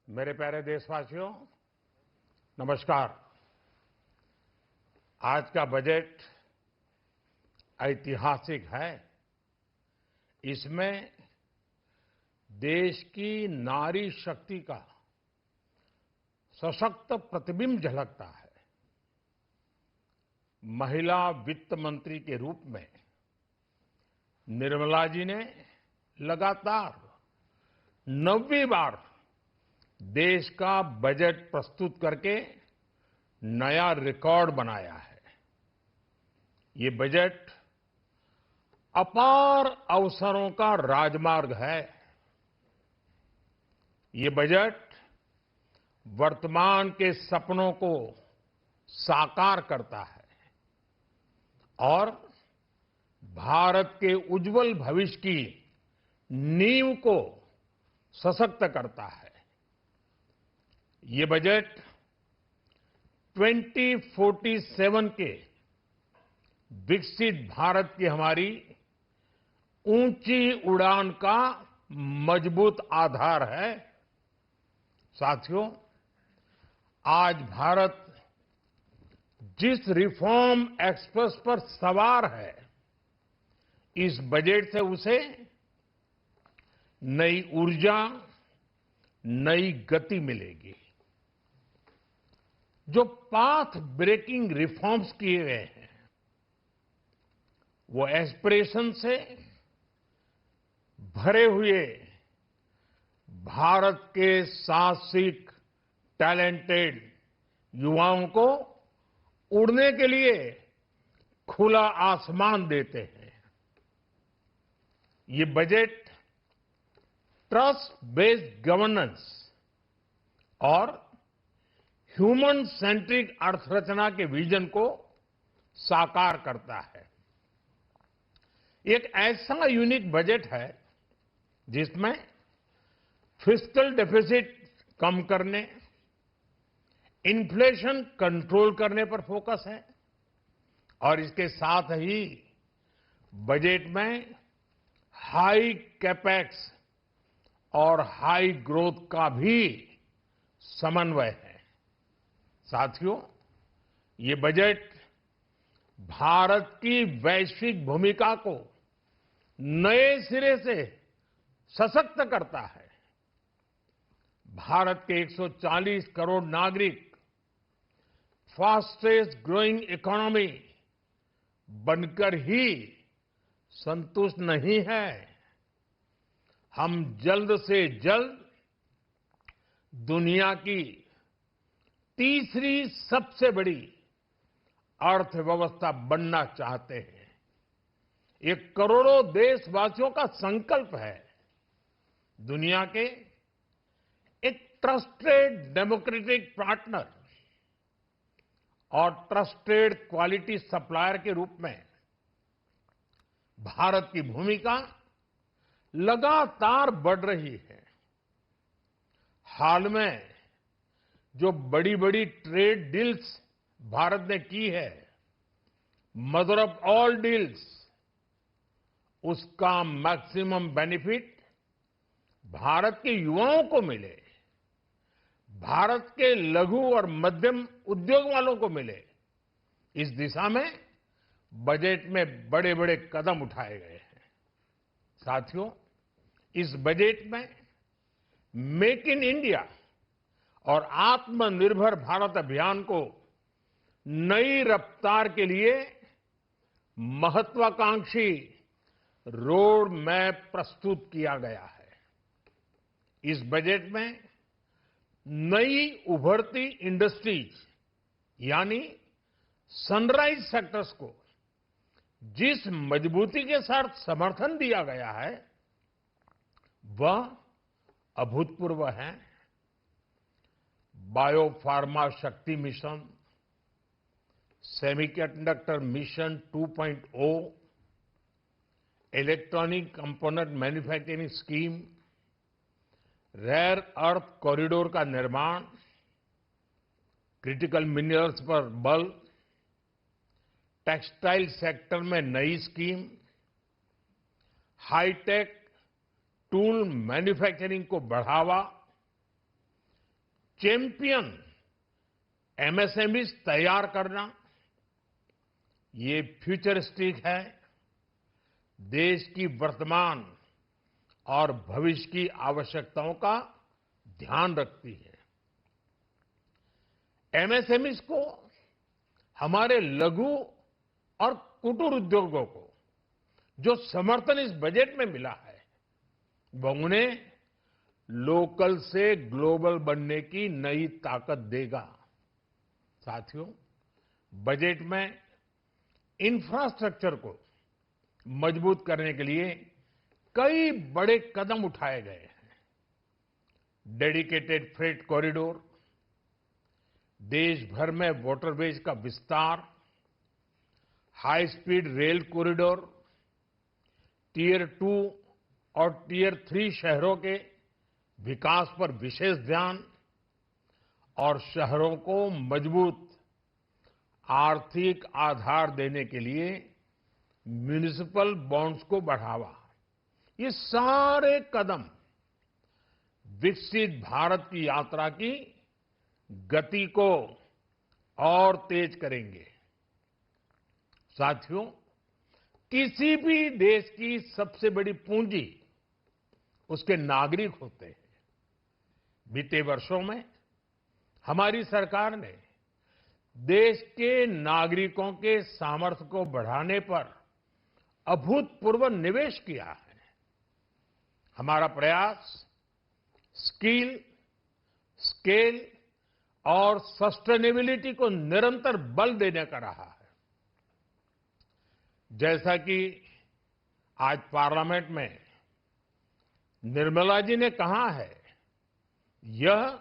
मेरे प्यारे देशवासियों, नमस्कार। आज का बजट ऐतिहासिक है। इसमें देश की नारी शक्ति का सशक्त प्रतिबिंब झलकता है। महिला वित्त मंत्री के रूप में निर्मला जी ने लगातार 9वीं बार देश का बजट प्रस्तुत करके नया रिकॉर्ड बनाया है। ये बजट अपार अवसरों का राजमार्ग है। ये बजट वर्तमान के सपनों को साकार करता है और भारत के उज्जवल भविष्य की नींव को सशक्त करता है। ये बजट 2047 के विकसित भारत की हमारी ऊंची उड़ान का मजबूत आधार है। साथियों, आज भारत जिस रिफॉर्म एक्सप्रेस पर सवार है, इस बजट से उसे नई ऊर्जा, नई गति मिलेगी। जो पाथ ब्रेकिंग रिफॉर्म्स किए गए हैं, वो एस्पिरेशन से भरे हुए भारत के साहसिक, टैलेंटेड युवाओं को उड़ने के लिए खुला आसमान देते हैं। ये बजट ट्रस्ट बेस्ड गवर्नेंस और ह्यूमन सेंट्रिक अर्थरचना के विजन को साकार करता है। एक ऐसा यूनिक बजट है जिसमें फिस्कल डेफिसिट कम करने, इन्फ्लेशन कंट्रोल करने पर फोकस है और इसके साथ ही बजट में हाई कैपेक्स और हाई ग्रोथ का भी समन्वय है। साथियों, ये बजट भारत की वैश्विक भूमिका को नए सिरे से सशक्त करता है। भारत के 140 करोड़ नागरिक फास्टेस्ट ग्रोइंग इकोनॉमी बनकर ही संतुष्ट नहीं है। हम जल्द से जल्द दुनिया की तीसरी सबसे बड़ी अर्थव्यवस्था बनना चाहते हैं। ये करोड़ों देशवासियों का संकल्प है। दुनिया के एक ट्रस्टेड डेमोक्रेटिक पार्टनर और ट्रस्टेड क्वालिटी सप्लायर के रूप में भारत की भूमिका लगातार बढ़ रही है। हाल में जो बड़ी बड़ी ट्रेड डील्स भारत ने की है, मदर ऑफ ऑल डील्स, उसका मैक्सिमम बेनिफिट भारत के युवाओं को मिले, भारत के लघु और मध्यम उद्योग वालों को मिले। इस दिशा में बजट में बड़े बड़े कदम उठाए गए हैं। साथियों, इस बजट में मेक इन इंडिया और आत्मनिर्भर भारत अभियान को नई रफ्तार के लिए महत्वाकांक्षी रोड मैप प्रस्तुत किया गया है। इस बजट में नई उभरती इंडस्ट्रीज यानी सनराइज सेक्टर्स को जिस मजबूती के साथ समर्थन दिया गया है, वह अभूतपूर्व है। बायोफार्मा शक्ति mission, semiconductor mission 2.0, electronic component manufacturing scheme, rare earth corridor का निर्माण, क्रिटिकल मिनरल्स पर बल, टेक्सटाइल सेक्टर में नई स्कीम, हाईटेक टूल मैन्युफैक्चरिंग को बढ़ावा, चैंपियन एमएसएमईज तैयार करना, ये फ्यूचरिस्टिक है, देश की वर्तमान और भविष्य की आवश्यकताओं का ध्यान रखती है। एमएसएमईज को, हमारे लघु और कुटीर उद्योगों को जो समर्थन इस बजट में मिला है, वह उन्हें लोकल से ग्लोबल बनने की नई ताकत देगा। साथियों, बजट में इंफ्रास्ट्रक्चर को मजबूत करने के लिए कई बड़े कदम उठाए गए हैं। डेडिकेटेड फ्रेट कॉरिडोर, देश भर में वाटरवेज का विस्तार, high speed rail corridor, tier 2 और टियर 3 शहरों के विकास पर विशेष ध्यान और शहरों को मजबूत आर्थिक आधार देने के लिए म्युनिसिपल बॉन्ड्स को बढ़ावा, ये सारे कदम विकसित भारत की यात्रा की गति को और तेज करेंगे। साथियों, किसी भी देश की सबसे बड़ी पूंजी उसके नागरिक होते हैं। बीते वर्षों में हमारी सरकार ने देश के नागरिकों के सामर्थ्य को बढ़ाने पर अभूतपूर्व निवेश किया है। हमारा प्रयास स्किल, स्केल और सस्टेनेबिलिटी को निरंतर बल देने का रहा है। जैसा कि आज पार्लियामेंट में निर्मला जी ने कहा है, यह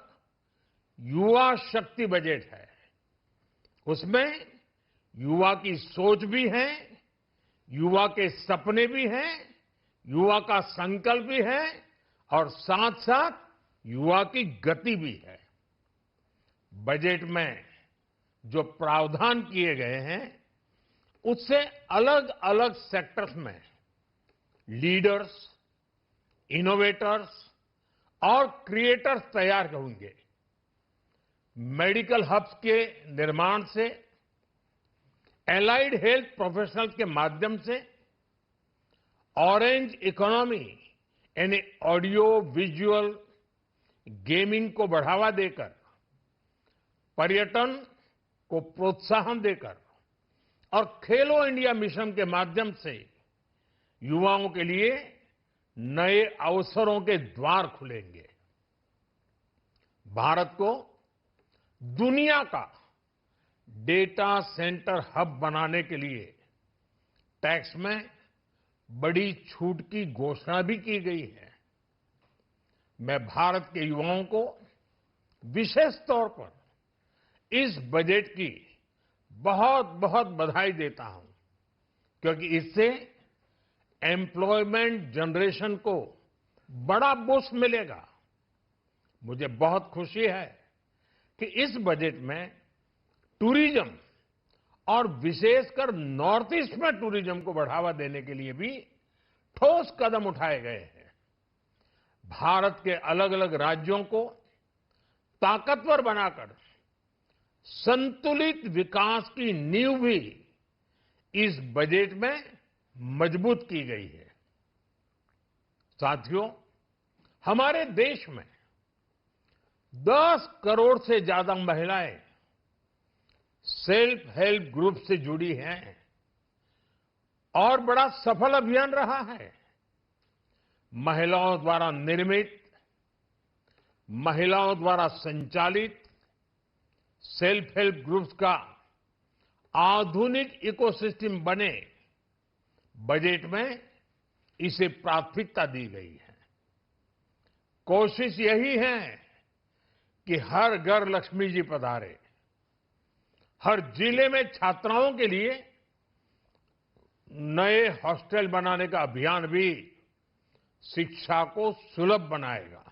युवा शक्ति बजट है। उसमें युवा की सोच भी है, युवा के सपने भी हैं, युवा का संकल्प भी है और साथ साथ युवा की गति भी है। बजट में जो प्रावधान किए गए हैं, उससे अलग अलग सेक्टर्स में लीडर्स, इनोवेटर्स और क्रिएटर्स तैयार होंगे। मेडिकल हब्स के निर्माण से, एलाइड हेल्थ प्रोफेशनल्स के माध्यम से, ऑरेंज इकोनॉमी यानी ऑडियो विजुअल गेमिंग को बढ़ावा देकर, पर्यटन को प्रोत्साहन देकर और खेलो इंडिया मिशन के माध्यम से युवाओं के लिए नए अवसरों के द्वार खुलेंगे। भारत को दुनिया का डेटा सेंटर हब बनाने के लिए टैक्स में बड़ी छूट की घोषणा भी की गई है। मैं भारत के युवाओं को विशेष तौर पर इस बजट की बहुत बहुत बधाई देता हूं, क्योंकि इससे एम्प्लॉयमेंट जनरेशन को बड़ा बूस्ट मिलेगा। मुझे बहुत खुशी है कि इस बजट में टूरिज्म और विशेषकर नॉर्थ ईस्ट में टूरिज्म को बढ़ावा देने के लिए भी ठोस कदम उठाए गए हैं। भारत के अलग अलग राज्यों को ताकतवर बनाकर संतुलित विकास की नींव भी इस बजट में मजबूत की गई है। साथियों, हमारे देश में 10 करोड़ से ज्यादा महिलाएं सेल्फ हेल्प ग्रुप से जुड़ी हैं और बड़ा सफल अभियान रहा है। महिलाओं द्वारा निर्मित, महिलाओं द्वारा संचालित सेल्फ हेल्प ग्रुप्स का आधुनिक इकोसिस्टम बने, बजट में इसे प्राथमिकता दी गई है। कोशिश यही है कि हर घर लक्ष्मी जी पधारे। हर जिले में छात्राओं के लिए नए हॉस्टल बनाने का अभियान भी शिक्षा को सुलभ बनाएगा।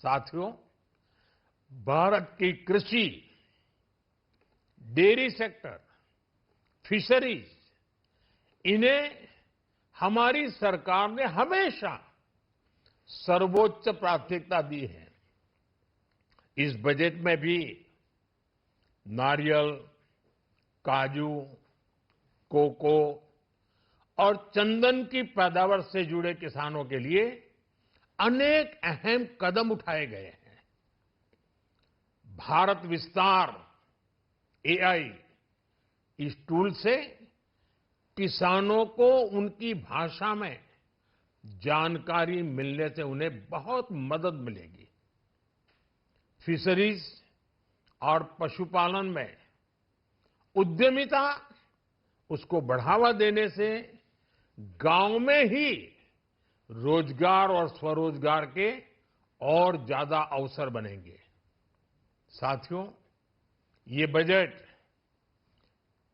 साथियों, भारत की कृषि, डेयरी सेक्टर, फिशरीज, इन्हें हमारी सरकार ने हमेशा सर्वोच्च प्राथमिकता दी है। इस बजट में भी नारियल, काजू, कोको और चंदन की पैदावार से जुड़े किसानों के लिए अनेक अहम कदम उठाए गए हैं। भारत विस्तार एआई इस टूल से किसानों को उनकी भाषा में जानकारी मिलने से उन्हें बहुत मदद मिलेगी। फिशरीज और पशुपालन में उद्यमिता उसको बढ़ावा देने से गांव में ही रोजगार और स्वरोजगार के और ज्यादा अवसर बनेंगे। साथियों, ये बजट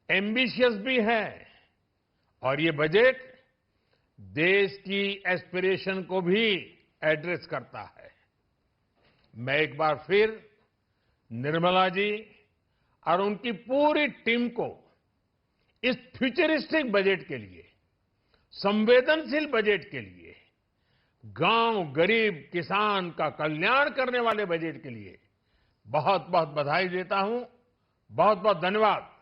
एम्बिशियस भी है और ये बजट देश की एस्पिरेशन को भी एड्रेस करता है। मैं एक बार फिर निर्मला जी और उनकी पूरी टीम को इस फ्यूचरिस्टिक बजट के लिए, संवेदनशील बजट के लिए, गांव, गरीब, किसान का कल्याण करने वाले बजट के लिए बहुत बहुत बधाई देता हूं। बहुत बहुत धन्यवाद।